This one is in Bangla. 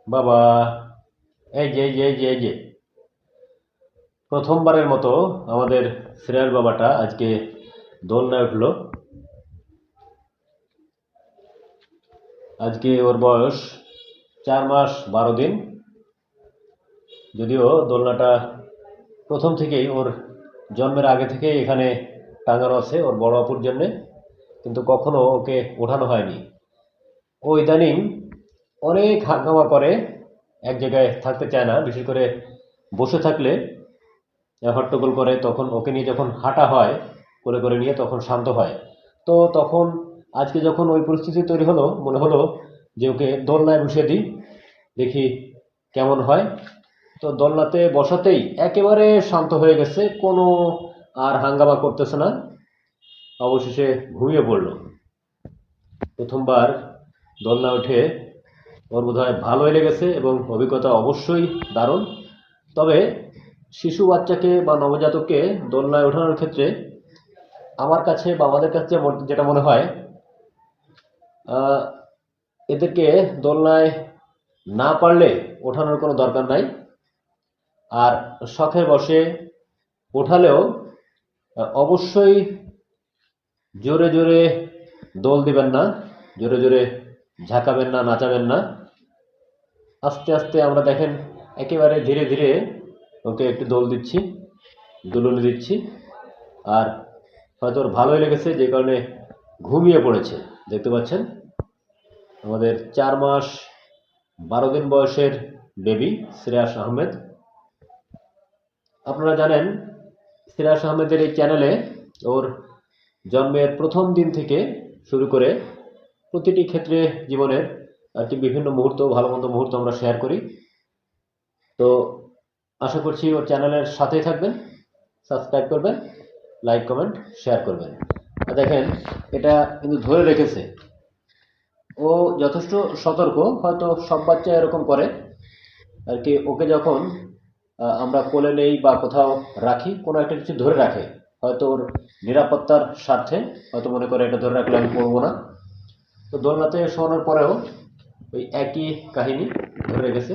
বাবা, এই যে প্রথমবারের মতো আমাদের শ্রেয়ার বাবাটা আজকে দোলনায় উঠলো। আজকে ওর বয়স 4 মাস 12 দিন। যদিও দোলনাটা প্রথম থেকেই ওর জন্মের আগে থেকেই এখানে টাঙানো আছে ওর বড় অপুর জন্যে, কিন্তু কখনো ওকে ওঠানো হয়নি। ও ইদানিং অনেক হাঙ্গামা করে, এক জায়গায় থাকতে চায় না, বিশেষ করে বসে থাকলে হট্টগোল করে। তখন ওকে নিয়ে যখন হাঁটা হয় কোলে করে নিয়ে, তখন শান্ত হয়। তো তখন আজকে যখন ওই পরিস্থিতি তৈরি হলো, মনে হলো যে ওকে দোলনায় বসিয়ে দিই, দেখি কেমন হয়। তো দোলনাতে বসাতেই একেবারে শান্ত হয়ে গেছে, কোনো আর হাঙ্গামা করতেছে না। অবশেষে ঘুমিয়ে পড়লো। প্রথমবার দোলনা উঠে ওর বোধহয় ভালোই লেগেছে এবং অভিজ্ঞতা অবশ্যই দারুণ। তবে শিশু বাচ্চাকে বা নবজাতককে দোলনায় ওঠানোর ক্ষেত্রে আমার কাছে বা আমাদের কাছে যেটা মনে হয়, আহ, এদেরকে দোলনায় না পারলে ওঠানোর কোনো দরকার নাই। আর শখের বশে ওঠালেও অবশ্যই জোরে জোরে দোল দিবেন না, জোরে জোরে ঝাঁকাবেন না, নাচাবেন না। আস্তে আস্তে আমরা দেখেন একেবারে ধীরে ধীরে ওকে একটু দোল দিচ্ছি, দুলুনি দিচ্ছি। আর হয়তো ওর ভালোই লেগেছে, যে কারণে ঘুমিয়ে পড়েছে। দেখতে পাচ্ছেন আমাদের 4 মাস 12 দিন বয়সের বেবি শ্রেয়াস আহমেদ। আপনারা জানেন শ্রেয়াস আহমেদের এই চ্যানেলে ওর জন্মের প্রথম দিন থেকে শুরু করে প্রতিটি ক্ষেত্রে জীবনের আর কি বিভিন্ন মুহূর্ত, ভালো মন্দ মুহূর্ত আমরা শেয়ার করি। তো আশা করছি ওর চ্যানেলের সাথেই থাকবেন, সাবস্ক্রাইব করবেন, লাইক কমেন্ট শেয়ার করবেন। আর দেখেন এটা কিন্তু ধরে রেখেছে, ও যথেষ্ট সতর্ক। হয়তো সব বাচ্চা এরকম করে আর কি। ওকে যখন আমরা কোলে নেই বা কোথাও রাখি, কোনো একটা কিছু ধরে রাখে, হয়তো ওর নিরাপত্তার স্বার্থে হয়তো মনে করে এটা ধরে রাখলে আমি পড়বো না। তো দোলনাতে শোনার পরেও ওই একই কাহিনী ধরে রেখেছে।